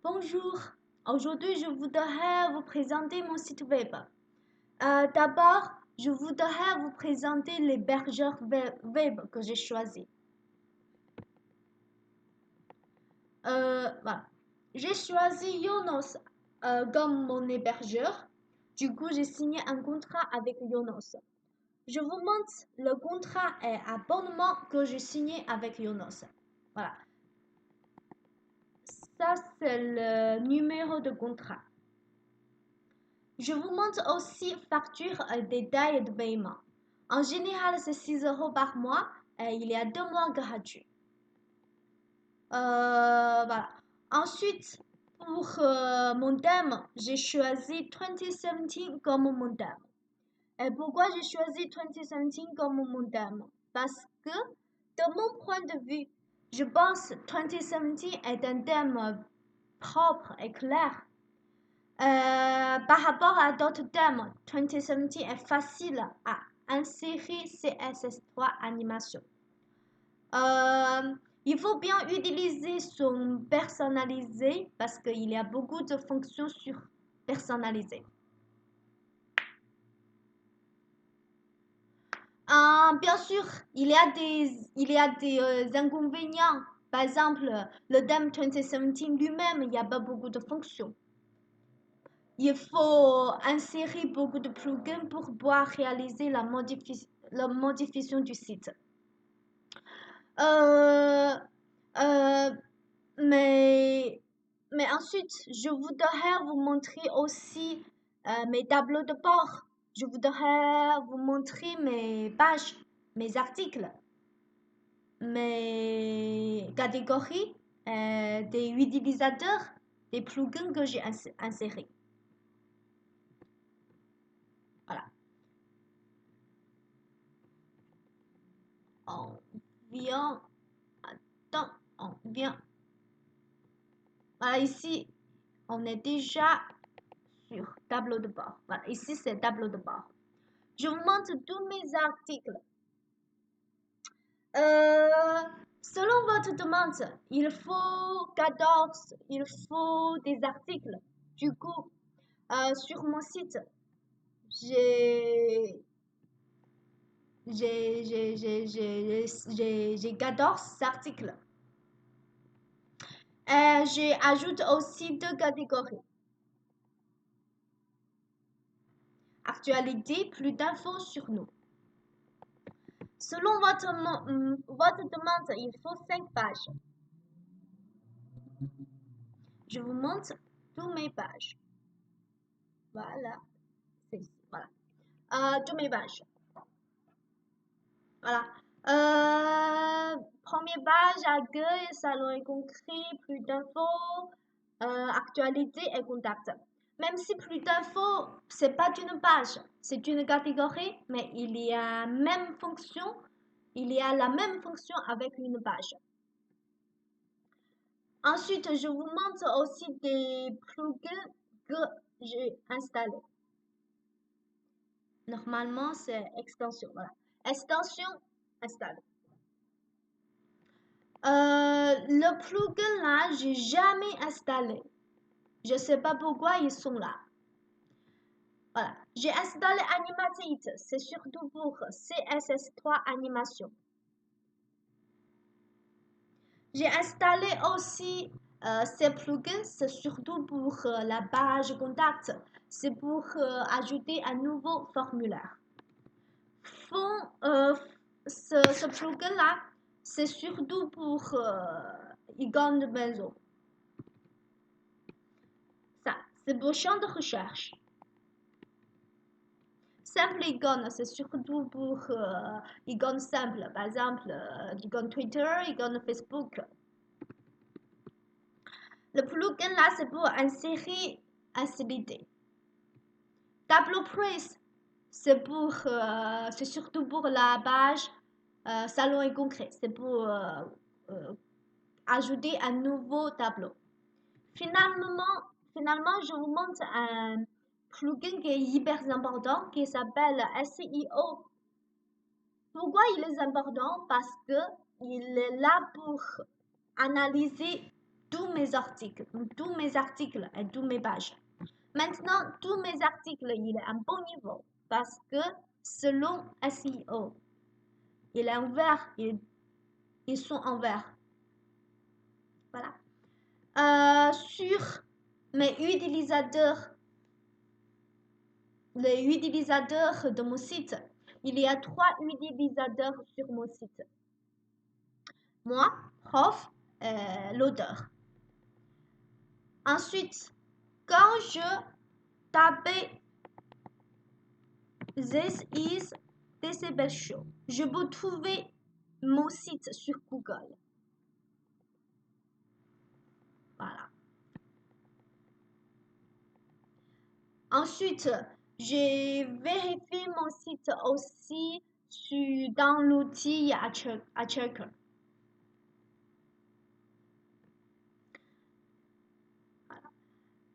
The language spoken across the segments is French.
Bonjour, aujourd'hui je voudrais vous présenter mon site web. D'abord, je voudrais vous présenter l'hébergeur web que j'ai choisi. Voilà. J'ai choisi Yonos comme mon hébergeur. Du coup, j'ai signé un contrat avec Yonos. Je vous montre le contrat et abonnement que j'ai signé avec Yonos. Voilà. Ça, c'est le numéro de contrat. Je vous montre aussi facture détail de paiement. En général, c'est 6 euros par mois et il y a 2 mois gratuits. Voilà. Ensuite, pour mon thème, j'ai choisi 2017 comme mon thème. Et pourquoi j'ai choisi 2017 comme mon thème? Parce que, de mon point de vue, je pense que 2017 est un thème propre et clair. Par rapport à d'autres thèmes, 2017 est facile à insérer CSS3 animation. Il faut bien utiliser son personnalisé parce qu'il y a beaucoup de fonctions sur personnalisé. Bien sûr, il y a des inconvénients. Par exemple, le thème 2017 lui-même, il n'y a pas beaucoup de fonctions. Il faut insérer beaucoup de plugins pour pouvoir réaliser la modification du site. Euh, euh, mais, mais ensuite, je voudrais vous montrer aussi mes tableaux de bord. Je voudrais vous montrer mes pages, mes articles, mes catégories, des utilisateurs, des plugins que j'ai insérés. Voilà. On vient, attends, on vient. Voilà, ici, on est déjà sur tableau de bord. Voilà, ici, c'est tableau de bord. Je vous montre tous mes articles. Selon votre demande, il faut 14, il faut des articles. Du coup, sur mon site, j'ai 14 articles. J'ajoute aussi 2 catégories. Actualité, plus d'infos sur nous. Selon votre demande, il faut 5 pages. Je vous montre tous mes pages. Voilà. Voilà. Tous mes pages. Voilà. Première page, accueil, salon et concret, plus d'infos, actualité et contact. Même si plus d'infos, c'est pas une page, c'est une catégorie, mais il y a même fonction, il y a la même fonction avec une page. Ensuite, je vous montre aussi des plugins que j'ai installés. Normalement, c'est extension. Voilà. Extension installée. Le plugin là, j'ai jamais installé. Je sais pas pourquoi ils sont là. Voilà. J'ai installé Animatate. C'est surtout pour CSS3 animation. J'ai installé aussi ces plugins. C'est surtout pour la page contact. C'est pour ajouter un nouveau formulaire. Ce plugin là, c'est surtout pour Icône de maison. Ça, c'est pour champ de recherche. Simple icône, c'est surtout pour icône simple. Par exemple, icône Twitter, icône Facebook. Le plugin là, c'est pour insérer un CDD. Tableau Press, c'est surtout pour la page salon et concret. C'est pour ajouter un nouveau tableau. Finalement, je vous montre un plugin qui est hyper important qui s'appelle SEO. Pourquoi il est important? Parce que il est là pour analyser tous mes articles, et tous mes pages. Maintenant, tous mes articles, il est à un bon niveau parce que selon SEO, il est en vert, ils sont en vert. Voilà. Sur mes utilisateurs, les utilisateurs de mon site, il y a 3 utilisateurs sur mon site. Moi, prof, l'auteur. Ensuite, quand je tapais This is Decibel Show, je peux trouver mon site sur Google. Voilà. Ensuite, j'ai vérifié mon site aussi dans l'outil à Checker. Voilà.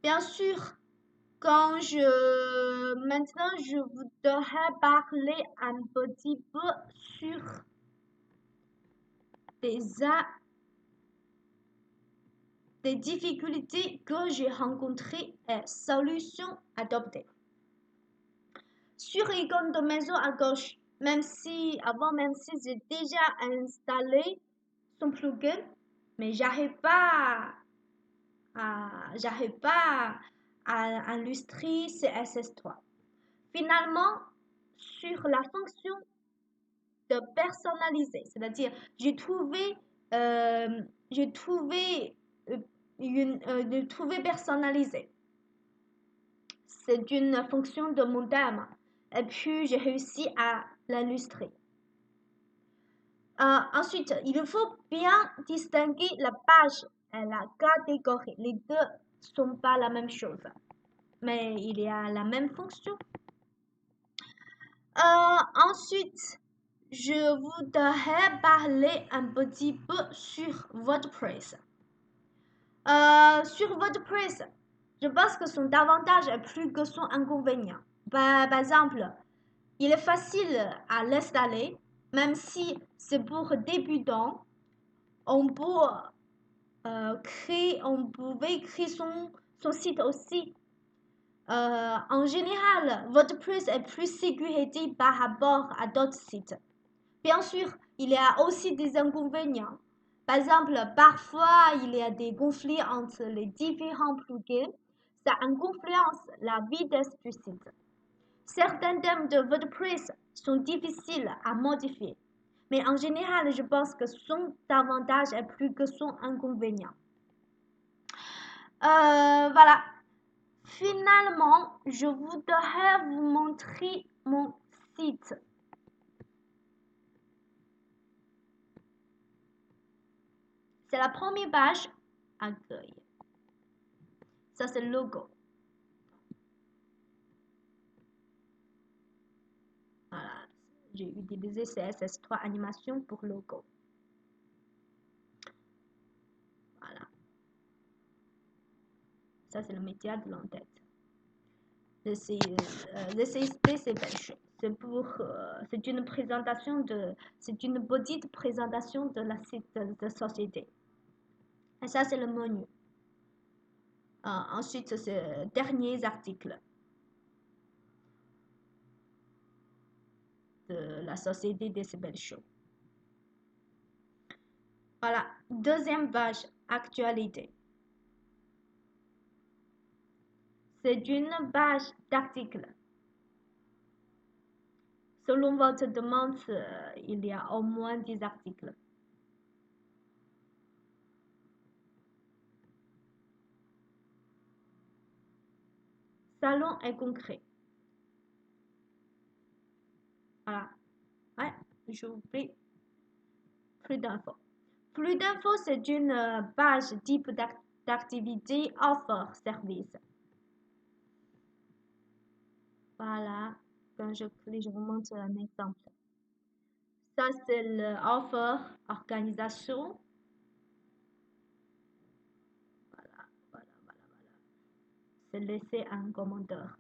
Bien sûr, maintenant, je voudrais parler un petit peu sur des difficultés que j'ai rencontrées et solutions adoptées. Sur l'icône de maison à gauche, même si j'ai déjà installé son plugin, mais j'arrive pas à illustrer CSS3. Finalement, sur la fonction de personnaliser, c'est-à-dire j'ai trouvé personnalisé. C'est une fonction de mon thème. Et puis, j'ai réussi à l'illustrer. Ensuite, il faut bien distinguer la page et la catégorie. Les deux ne sont pas la même chose, mais il y a la même fonction. Ensuite, je voudrais parler un petit peu sur WordPress. Sur WordPress, je pense que son avantage est plus que son inconvénient. Par exemple, il est facile à l'installer, même si c'est pour débutants. On pouvait créer son site aussi. En général, WordPress est plus sécurisé par rapport à d'autres sites. Bien sûr, il y a aussi des inconvénients. Par exemple, parfois, il y a des conflits entre les différents plugins. Ça influence la vitesse du site. Certains thèmes de WordPress sont difficiles à modifier. Mais en général, je pense que son avantage est plus que son inconvénient. Voilà. Finalement, je voudrais vous montrer mon site. C'est la première page, accueil. Ça, c'est le logo. Voilà. J'ai utilisé CSS3 animation pour logo. Voilà. Ça, c'est le métier de l'entête. Le CSP, c'est belle chose. C'est une petite présentation de la site de société. Et ça, c'est le menu. Ensuite, c'est derniers articles de la société Decibel Show. Voilà. Deuxième page, actualité. C'est une page d'articles. Selon votre demande, il y a au moins 10 articles. Salon et concret. Voilà. Ouais, j'oublie. Plus d'infos. Plus d'infos, c'est une page type d'activité offre service. Voilà. Quand je clique, je vous montre un exemple. Ça, c'est l'offre organisation. Voilà. C'est laisser un commentaire.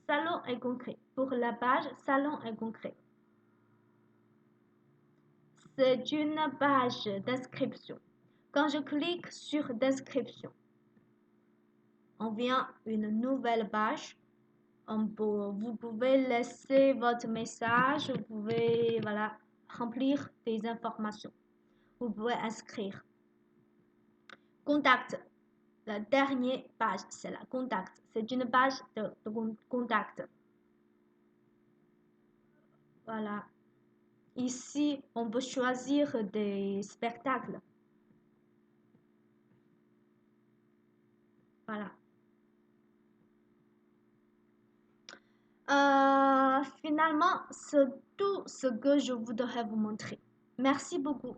Salon et concret. Pour la page, salon et concret. c'est une page d'inscription. Quand je clique sur description, on vient une nouvelle page. Vous pouvez laisser votre message, vous pouvez voilà, remplir des informations. Vous pouvez inscrire. Contact. La dernière page, c'est la contact. C'est une page de contact. Voilà. Ici, on peut choisir des spectacles. Voilà. Finalement, c'est tout ce que je voudrais vous montrer. Merci beaucoup.